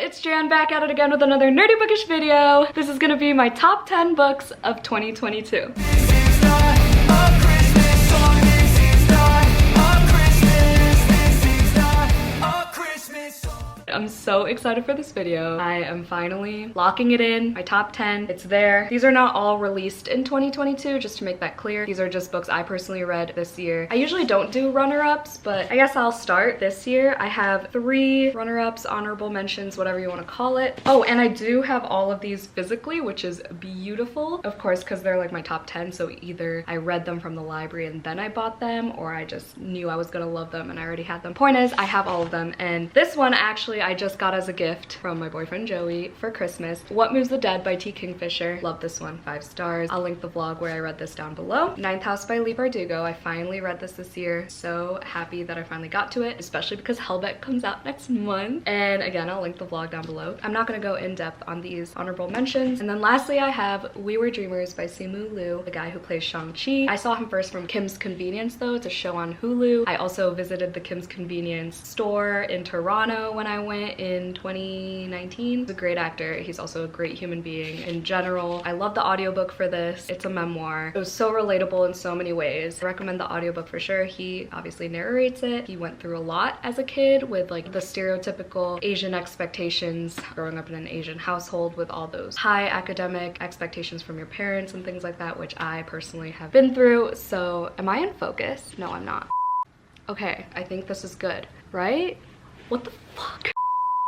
it's Jan back at it again with another nerdy bookish video. This is gonna be my top 10 books of 2022. I'm so excited for this video. I am finally locking it in, my top 10. It's there. These are not all released in 2022, just to make that clear. These are just books I personally read this year. I usually don't do runner-ups, but I guess I'll start this year. I have 3 runner-ups, honorable mentions, whatever you want to call it. Oh, and I do have all of these physically, which is beautiful. Of course, because they're like my top 10, so either I read them from the library and then I bought them, or I just knew I was gonna love them and I already had them. Point is, I have all of them, and this one actually I just got as a gift from my boyfriend Joey for Christmas. What Moves the Dead by T. Kingfisher. Love this one, 5 stars. I'll link the vlog where I read this down below. Ninth House by Leigh Bardugo. I finally read this year. So happy that I finally got to it, especially because Hellbeck comes out next month. And again, I'll link the vlog down below. I'm not gonna go in depth on these honorable mentions. And then lastly, I have We Were Dreamers by Simu Liu, the guy who plays Shang-Chi. I saw him first from Kim's Convenience though. It's a show on Hulu. I also visited the Kim's Convenience store in Toronto when I went in 2019. He's a great actor. He's also a great human being in general. I love the audiobook for this. It's a memoir. It was so relatable in so many ways. I recommend the audiobook for sure. He obviously narrates it. He went through a lot as a kid with like the stereotypical Asian expectations, growing up in an Asian household with all those high academic expectations from your parents and things like that, which I personally have been through. So am I in focus? No, I'm not. Okay, I think this is good, right? What the fuck?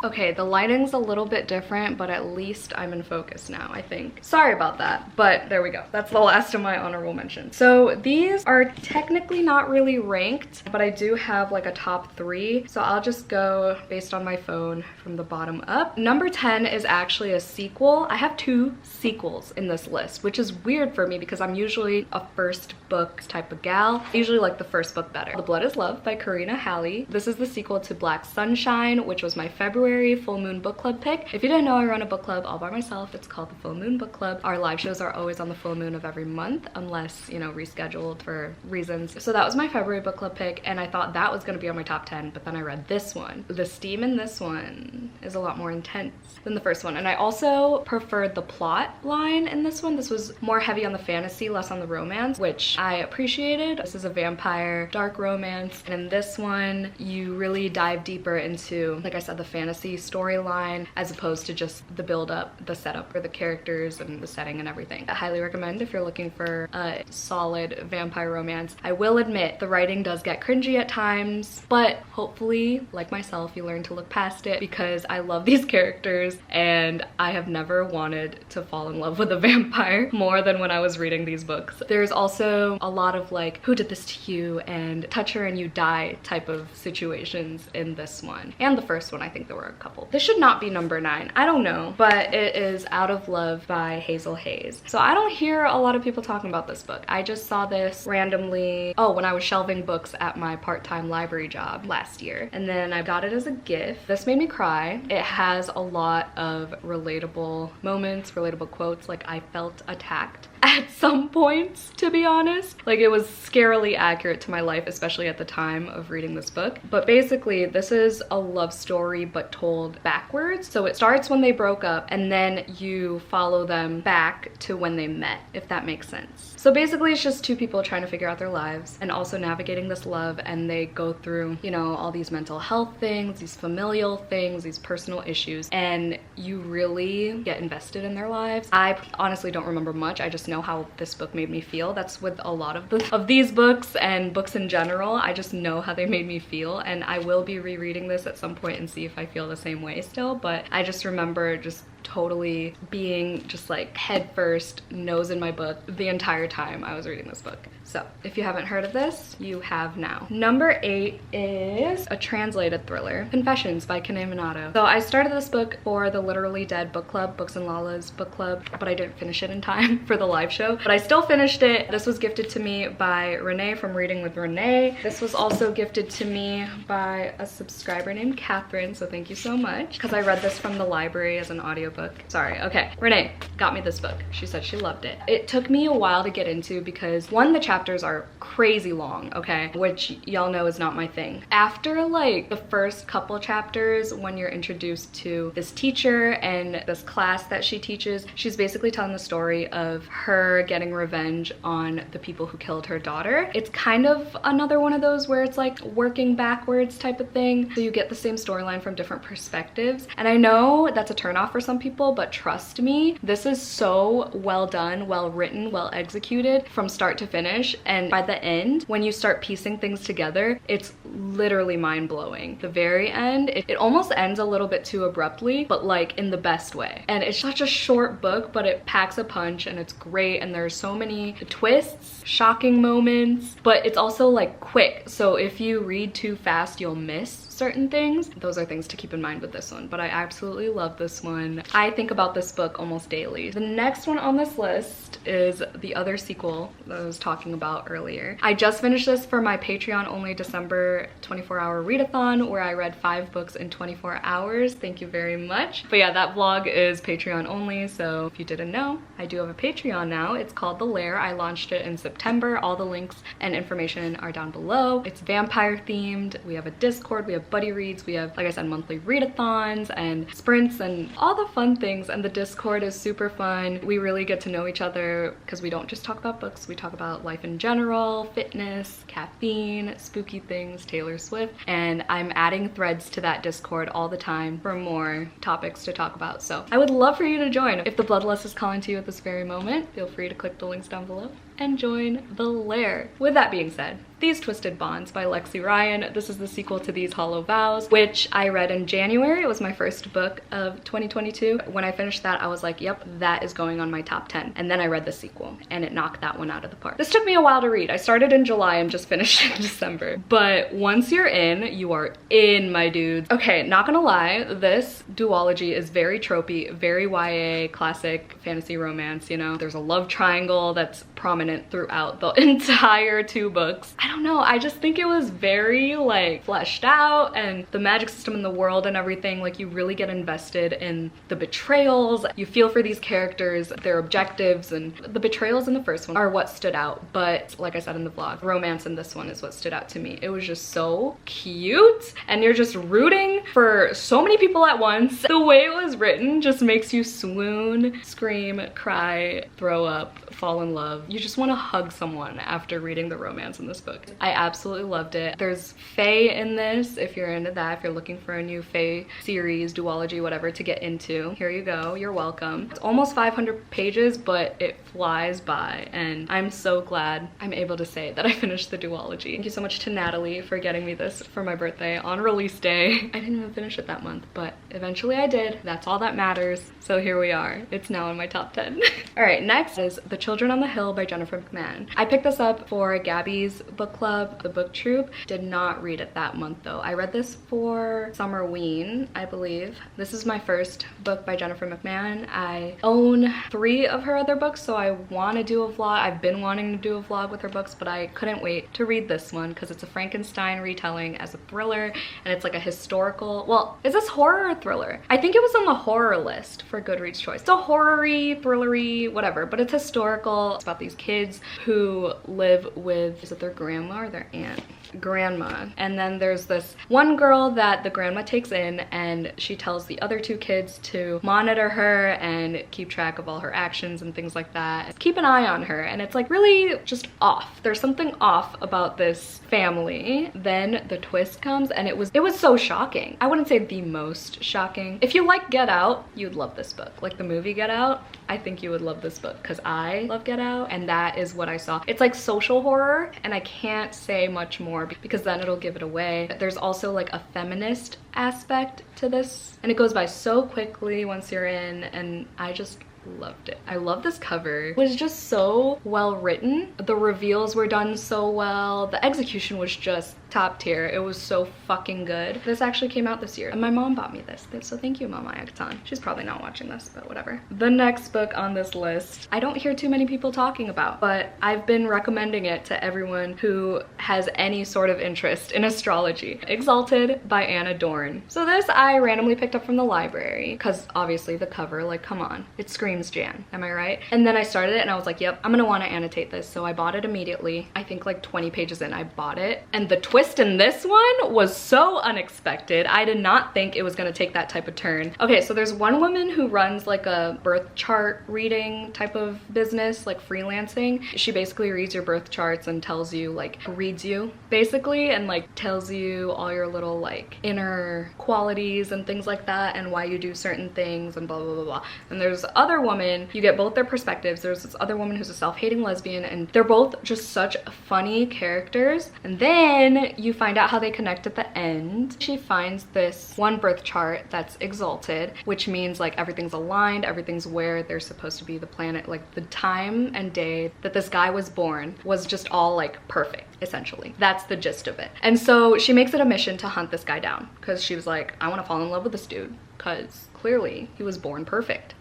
Okay, the lighting's a little bit different, but at least I'm in focus now, I think. Sorry about that, but there we go. That's the last of my honorable mentions. So these are technically not really ranked, but I do have like a top 3. So I'll just go based on my phone from the bottom up. Number 10 is actually a sequel. I have 2 sequels in this list, which is weird for me because I'm usually a first book type of gal. I usually like the first book better. The Blood is Love by Karina Halley. This is the sequel to Black Sunshine, which was my February full moon book club pick. If you didn't know, I run a book club all by myself. It's called the Full Moon Book Club. Our live shows are always on the full moon of every month, unless, you know, rescheduled for reasons. So that was my February book club pick, and I thought that was gonna be on my top 10, but then I read this one. The steam in this one is a lot more intense than the first one, and I also preferred the plot line in this one. This was more heavy on the fantasy, less on the romance, which I appreciated. This is a vampire dark romance, and in this one you really dive deeper into, like I said, the fantasy storyline as opposed to just the build up, the setup for the characters and the setting and everything. I highly recommend if you're looking for a solid vampire romance. I will admit the writing does get cringy at times, but hopefully, like myself, you learn to look past it because I love these characters and I have never wanted to fall in love with a vampire more than when I was reading these books. There's also a lot of like, who did this to you and touch her and you die type of situations in this one. And the first one, I think there were a couple. This should not be number 9. I don't know, but it is Out of Love by Hazel Hayes. So I don't hear a lot of people talking about this book. I just saw this randomly, when I was shelving books at my part-time library job last year. And then I got it as a gift. This made me cry. It has a lot of relatable moments, relatable quotes. Like I felt attacked at some points, to be honest. Like it was scarily accurate to my life, especially at the time of reading this book. But basically, this is a love story, but told backwards. So it starts when they broke up and then you follow them back to when they met, if that makes sense. So basically it's just 2 people trying to figure out their lives and also navigating this love, and they go through, you know, all these mental health things, these familial things, these personal issues, and you really get invested in their lives. I honestly don't remember much. I just know how this book made me feel. That's with a lot of these books and books in general. I just know how they made me feel, and I will be rereading this at some point and see if I feel the same way still, but I just remember just totally being just like head first, nose in my book the entire time I was reading this book. So if you haven't heard of this, you have now. Number 8 is a translated thriller, Confessions by Kane Minato. So I started this book for the Literally Dead book club, Books and Lala's book club, but I didn't finish it in time for the live show, but I still finished it. This was gifted to me by Renee from Reading with Renee. This was also gifted to me by a subscriber named Kathryn, so thank you so much, because I read this from the library as an audio audiobook. Sorry, okay. Renee got me this book. She said she loved it. It took me a while to get into because one, the chapters are crazy long, okay? Which y'all know is not my thing. After like the first couple chapters, when you're introduced to this teacher and this class that she teaches, she's basically telling the story of her getting revenge on the people who killed her daughter. It's kind of another one of those where it's like working backwards type of thing. So you get the same storyline from different perspectives. And I know that's a turnoff for some people, but trust me, this is so well done, well written, well executed from start to finish. And by the end, when you start piecing things together, it's literally mind-blowing. The very end, it almost ends a little bit too abruptly, but like in the best way. And it's such a short book, but it packs a punch and it's great. And there's so many twists, shocking moments, but it's also like quick. So if you read too fast, you'll miss certain things. Those are things to keep in mind with this one, but I absolutely love this one. I think about this book almost daily. The next one on this list is the other sequel that I was talking about earlier. I just finished this for my Patreon only December 24-hour readathon where I read 5 books in 24 hours. Thank you very much. But yeah, that vlog is Patreon only, so if you didn't know, I do have a Patreon now. It's called The Lair. I launched it in September. All the links and information are down below. It's vampire themed. We have a Discord, we have buddy reads, we have, like I said, monthly readathons and sprints and all the fun things, and the Discord is super fun. We really get to know each other because we don't just talk about books, we talk about life in general, fitness, caffeine, spooky things, Taylor Swift, and I'm adding threads to that Discord all the time for more topics to talk about. So I would love for you to join. If the bloodlust is calling to you at this very moment, feel free to click the links down below and join The Lair. With that being said, These Twisted Bonds by Lexi Ryan. This is the sequel to These Hollow Vows, which I read in January. It was my first book of 2022. When I finished that, I was like, yep, that is going on my top 10. And then I read the sequel and it knocked that one out of the park. This took me a while to read. I started in July and just finished in December. But once you're in, you are in, my dudes. Okay, not gonna lie, this duology is very tropey, very YA, classic fantasy romance, you know? There's a love triangle that's prominent throughout the entire 2 books. I don't know, I just think it was very like fleshed out, and the magic system in the world and everything, like you really get invested in the betrayals. You feel for these characters, their objectives, and the betrayals in the first one are what stood out. But like I said in the vlog, romance in this one is what stood out to me. It was just so cute and you're just rooting for so many people at once. The way it was written just makes you swoon, scream, cry, throw up, fall in love. You just want to hug someone after reading the romance in this book. I absolutely loved it. There's fae in this, if you're into that, if you're looking for a new fae series, duology, whatever to get into. Here you go, you're welcome. It's almost 500 pages, but it flies by, and I'm so glad I'm able to say that I finished the duology. Thank you so much to Natalie for getting me this for my birthday on release day. I didn't even finish it that month, but eventually I did. That's all that matters. So here we are. It's now in my top 10. All right, next is The Children on the Hill by Jennifer McMahon. I picked this up for Gabby's book club, the book troop. Did not read it that month though. I read this for Summerween, I believe. This is my first book by Jennifer McMahon. I own 3 of her other books, so I want to do a vlog. I've been wanting to do a vlog with her books, but I couldn't wait to read this one because it's a Frankenstein retelling as a thriller, and it's like a historical, well, is this horror or thriller? I think it was on the horror list for Goodreads choice. It's a horror-y, thriller-y, whatever, but it's historical. It's about these kids who live with, is it their grandma or their aunt? Grandma. And then there's this one girl that the grandma takes in, and she tells the other 2 kids to monitor her and keep track of all her actions and things like that. Keep an eye on her, and it's like really just off. There's something off about this family. Then the twist comes, and it was so shocking. I wouldn't say the most shocking. If you like Get Out, you'd love this book. Like the movie Get Out, I think you would love this book because I love Get Out, and that is what I saw. It's like social horror, and I can't say much more because then it'll give it away. There's also like a feminist aspect to this, and it goes by so quickly once you're in, and I just loved it. I love this cover. It was just so well written. The reveals were done so well. The execution was just top tier. It was so fucking good. This actually came out this year and my mom bought me this, so thank you, Mama Agaton. She's probably not watching this, but whatever. The next book on this list, I don't hear too many people talking about, but I've been recommending it to everyone who has any sort of interest in astrology. Exalted by Anna Dorn. So this I randomly picked up from the library because obviously the cover, like, come on, it screams Jan, am I right? And then I started it and I was like, yep, I'm gonna want to annotate this. So I bought it immediately. I think like 20 pages in, I bought it. And the twist in this one was so unexpected. I did not think it was gonna take that type of turn. Okay, so there's one woman who runs like a birth chart reading type of business, like freelancing. She basically reads your birth charts and tells you, like, reads you basically, and like tells you all your little like inner qualities and things like that and why you do certain things and blah blah blah blah. And there's other woman, you get both their perspectives. There's this other woman who's a self-hating lesbian and they're both just such funny characters. And then you find out how they connect at the end. She finds this one birth chart that's exalted, which means like everything's aligned, everything's where they're supposed to be, the planet, like the time and day that this guy was born was just all like perfect, essentially. That's the gist of it. And so she makes it a mission to hunt this guy down because she was like, I want to fall in love with this dude because clearly he was born perfect.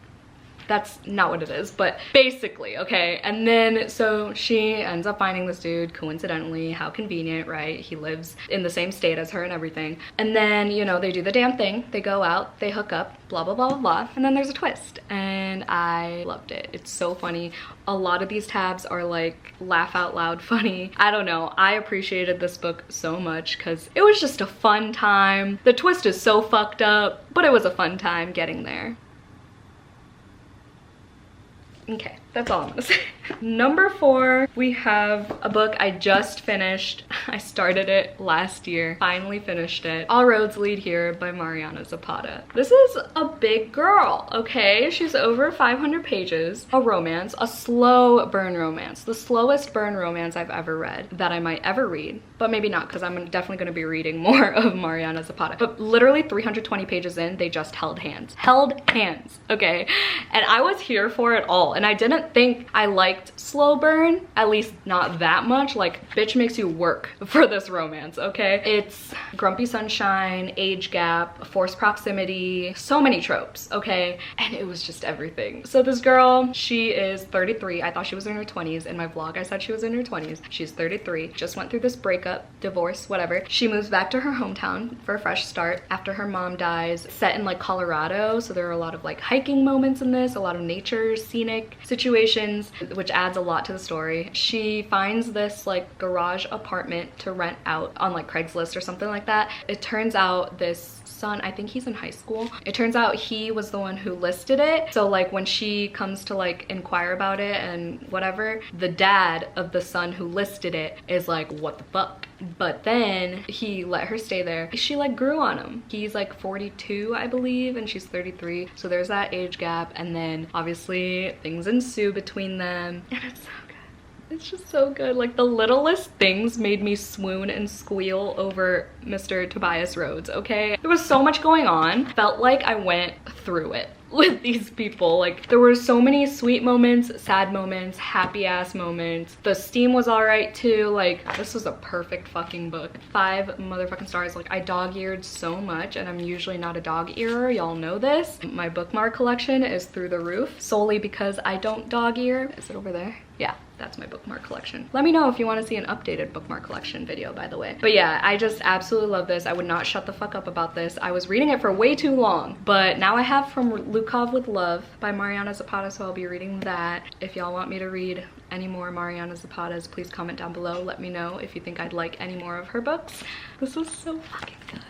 That's not what it is, but basically, okay? And then, so she ends up finding this dude, coincidentally, how convenient, right? He lives in the same state as her and everything. And then, you know, they do the damn thing. They go out, they hook up, blah, blah, blah, blah, blah. And then there's a twist. And I loved it. It's so funny. A lot of these tabs are like laugh out loud funny. I don't know. I appreciated this book so much because it was just a fun time. The twist is so fucked up, but it was a fun time getting there. Okay, that's all I'm gonna say. Number 4, we have a book I just finished. I started it last year, finally finished it. All Roads Lead Here by Mariana Zapata. This is a big girl, okay? She's over 500 pages. A romance, a slow burn romance. The slowest burn romance I've ever read, that I might ever read. But maybe not, because I'm definitely gonna be reading more of Mariana Zapata. But literally 320 pages in, they just held hands. Held hands, okay? And I was here for it all. And I didn't think I liked slow burn, at least not that much. Like, bitch makes you work for this romance, okay? It's grumpy sunshine, age gap, forced proximity, so many tropes, okay? And it was just everything. So this girl, she is 33. I thought she was in her 20s. In my vlog, I said she was in her 20s. She's 33, just went through this breakup, divorce, whatever. She moves back to her hometown for a fresh start after her mom dies, set in like Colorado. So there are a lot of like hiking moments in this, a lot of nature, scenic situations, which adds a lot to the story. She finds this like garage apartment to rent out on like Craigslist or something like that. It turns out this son, I think he's in high school, it turns out he was the one who listed it. So like when she comes to like inquire about it and whatever, the dad of the son who listed it is like, what the fuck? But then he let her stay there. She like grew on him. He's like 42, I believe, and she's 33. So there's that age gap. And then obviously things ensue between them. And it's so good. It's just so good. Like the littlest things made me swoon and squeal over Mr. Tobias Rhodes, okay? There was so much going on. Felt like I went through it with these people. Like there were so many sweet moments, sad moments, happy ass moments. The steam was all right too. Like this was a perfect fucking book. 5 motherfucking stars. Like I dog-eared so much, and I'm usually not a dog-earer, y'all know this. My bookmark collection is through the roof solely because I don't dog-ear. Is it over there? Yeah, that's my bookmark collection. Let me know if you want to see an updated bookmark collection video, by the way. But yeah, I just absolutely love this. I would not shut the fuck up about this. I was reading it for way too long, but now I have From Lukov with Love by Mariana Zapata, so I'll be reading that. If y'all want me to read any more Mariana Zapatas, please comment down below. Let me know if you think I'd like any more of her books. This was so fucking good.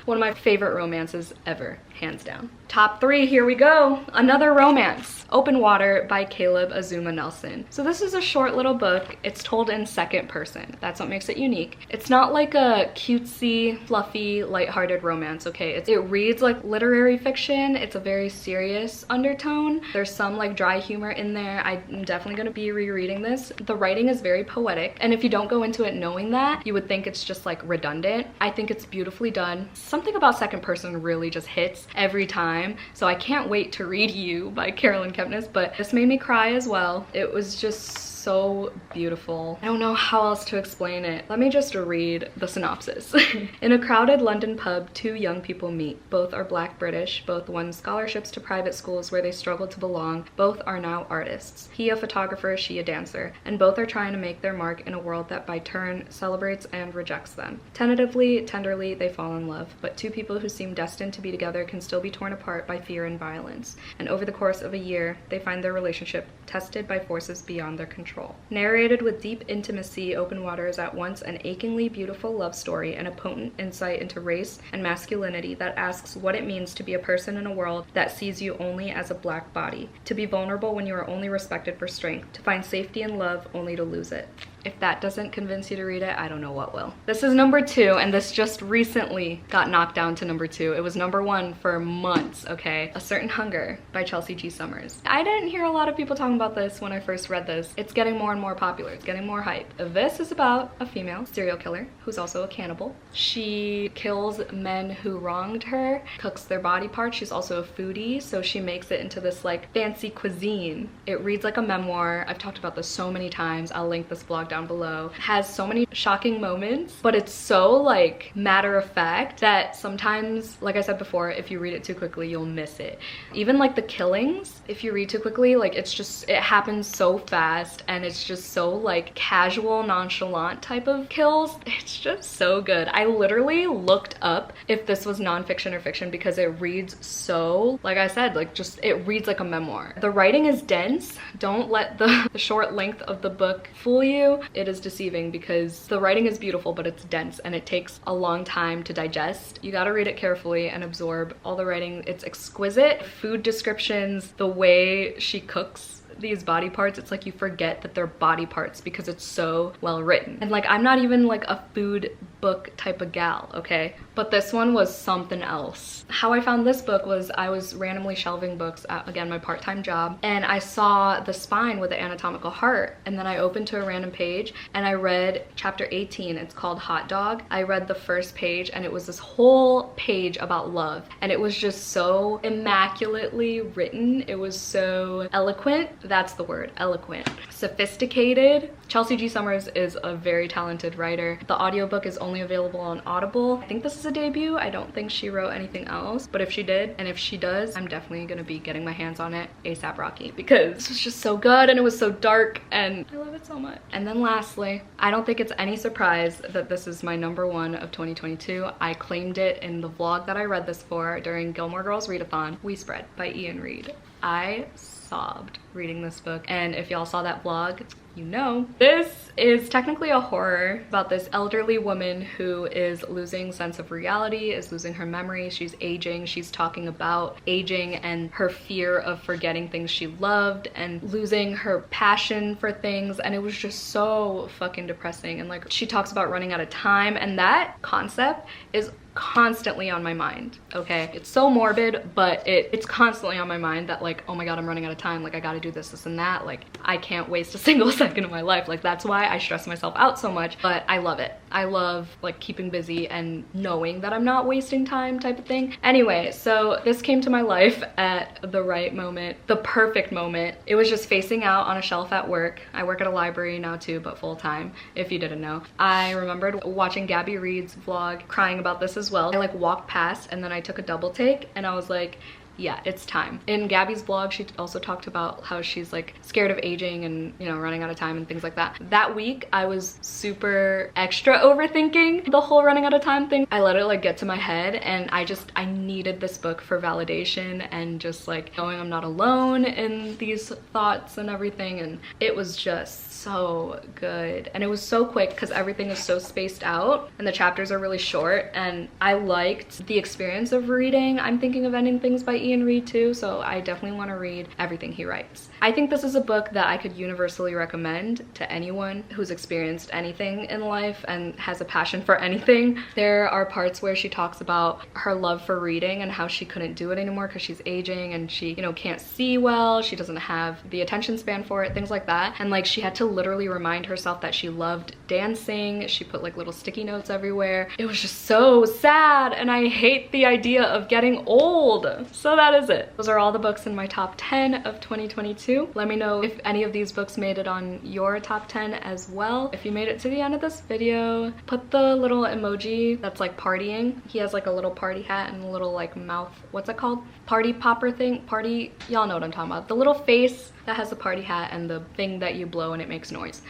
One of my favorite romances ever, hands down. Top 3, here we go. Another romance. Open Water by Caleb Azuma Nelson. So this is a short little book. It's told in second person. That's what makes it unique. It's not like a cutesy, fluffy, lighthearted romance, okay? It reads like literary fiction. It's a very serious undertone. There's some like dry humor in there. I'm definitely gonna be rereading this. The writing is very poetic, and if you don't go into it knowing that, you would think it's just like redundant. I think it's beautifully done. Something about second person really just hits every time. So I can't wait to read You by Carolyn Kepnes, but this made me cry as well. It was just so beautiful. I don't know how else to explain it. Let me just read the synopsis. In a crowded London pub, two young people meet. Both are Black British, both won scholarships to private schools where they struggled to belong, both are now artists. He a photographer, she a dancer, and both are trying to make their mark in a world that by turn celebrates and rejects them. Tentatively, tenderly, they fall in love, but two people who seem destined to be together can still be torn apart by fear and violence. And over the course of a year, they find their relationship tested by forces beyond their control. Narrated with deep intimacy, Open Water is at once an achingly beautiful love story and a potent insight into race and masculinity that asks what it means to be a person in a world that sees you only as a Black body, to be vulnerable when you are only respected for strength, to find safety in love only to lose it. If that doesn't convince you to read it, I don't know what will. This is number 2, and this just recently got knocked down to number 2. It was number 1 for months, okay? A Certain Hunger by Chelsea G. Summers. I didn't hear a lot of people talking about this when I first read this. It's getting more and more popular. It's getting more hype. This is about a female serial killer who's also a cannibal. She kills men who wronged her, cooks their body parts. She's also a foodie, so she makes it into this like fancy cuisine. It reads like a memoir. I've talked about this so many times. I'll link this blog down below. It has so many shocking moments, but it's so like matter of fact that sometimes, like I said before, if you read it too quickly, you'll miss it. Even like the killings, if you read too quickly, like it happens so fast and it's just so like casual, nonchalant type of kills. It's just so good. I literally looked up if this was nonfiction or fiction because it reads so, like I said, like just it reads like a memoir. The writing is dense. Don't let the short length of the book fool you. It is deceiving because the writing is beautiful, but it's dense and it takes a long time to digest. You gotta read it carefully and absorb all the writing. It's exquisite. Food descriptions, the way she cooks these body parts, it's like you forget that they're body parts because it's so well written. And like I'm not even like a food book type of gal, okay? But this one was something else. How I found this book was I was randomly shelving books at, again, my part-time job, and I saw the spine with the anatomical heart, and then I opened to a random page and I read chapter 18. It's called Hot Dog. I read the first page and it was this whole page about love, and it was just so immaculately written. It was so eloquent. That's the word, eloquent. Sophisticated. Chelsea G. Summers is a very talented writer. The audiobook is only available on Audible. I think this is a debut. I don't think she wrote anything else, but if she did, and if she does, I'm definitely gonna be getting my hands on it ASAP Rocky because this was just so good and it was so dark and I love it so much. And then lastly, I don't think it's any surprise that this is my number 1 of 2022. I claimed it in the vlog that I read this for during Gilmore Girls Readathon, We Spread by Ian Reid. I sobbed reading this book, and if y'all saw that vlog, you know. This is technically a horror about this elderly woman who is losing sense of reality, is losing her memory. She's aging. She's talking about aging and her fear of forgetting things she loved and losing her passion for things, and it was just so fucking depressing. And like she talks about running out of time, and that concept is constantly on my mind, okay? It's so morbid, but it's constantly on my mind that like, oh my god, I'm running out of time, like I gotta do this and that, like I can't waste a single second of my life. Like that's why I stress myself out so much, but I love it. I love like keeping busy and knowing that I'm not wasting time type of thing. Anyway, so this came to my life at the right moment, the perfect moment. It was just facing out on a shelf at work. I work at a library now too, but full time, if you didn't know. I remembered watching Gabby Reed's vlog, crying about this as well. I like walked past and then I took a double take and I was like, yeah, it's time. In Gabby's vlog, she also talked about how she's like scared of aging and, you know, running out of time and things like that. That week, I was super extra overthinking the whole running out of time thing. I let it like get to my head, and I needed this book for validation and just like knowing I'm not alone in these thoughts and everything. And it was just so good, and it was so quick because everything is so spaced out and the chapters are really short, and I liked the experience of reading I'm Thinking of Ending Things by Ian Reid too, so I definitely want to read everything he writes. I think this is a book that I could universally recommend to anyone who's experienced anything in life and has a passion for anything. There are parts where she talks about her love for reading and how she couldn't do it anymore because she's aging and she, you know, can't see well, she doesn't have the attention span for it, things like that. And like she had to literally remind herself that she loved dancing. She put like little sticky notes everywhere. It was just so sad, and I hate the idea of getting old. So So that is it. Those are all the books in my top 10 of 2022. Let me know if any of these books made it on your top 10 as well. If you made it to the end of this video, put the little emoji that's like partying. He has like a little party hat and a little like mouth, what's it called? Party popper thing? Party, y'all know what I'm talking about. The little face that has the party hat and the thing that you blow and it makes noise.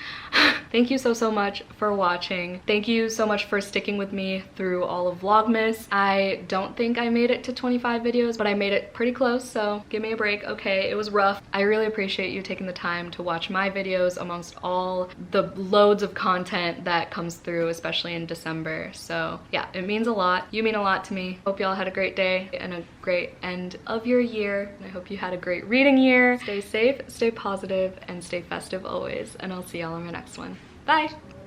Thank you so much for watching. Thank you so much for sticking with me through all of Vlogmas. I don't think I made it to 25 videos, but I made it pretty close, so give me a break. Okay, it was rough. I really appreciate you taking the time to watch my videos amongst all the loads of content that comes through, especially in December. So yeah, it means a lot. You mean a lot to me. Hope y'all had a great day and a great end of your year. And I hope you had a great reading year. Stay safe, stay positive, and stay festive always. And I'll see y'all on my next one. Bye!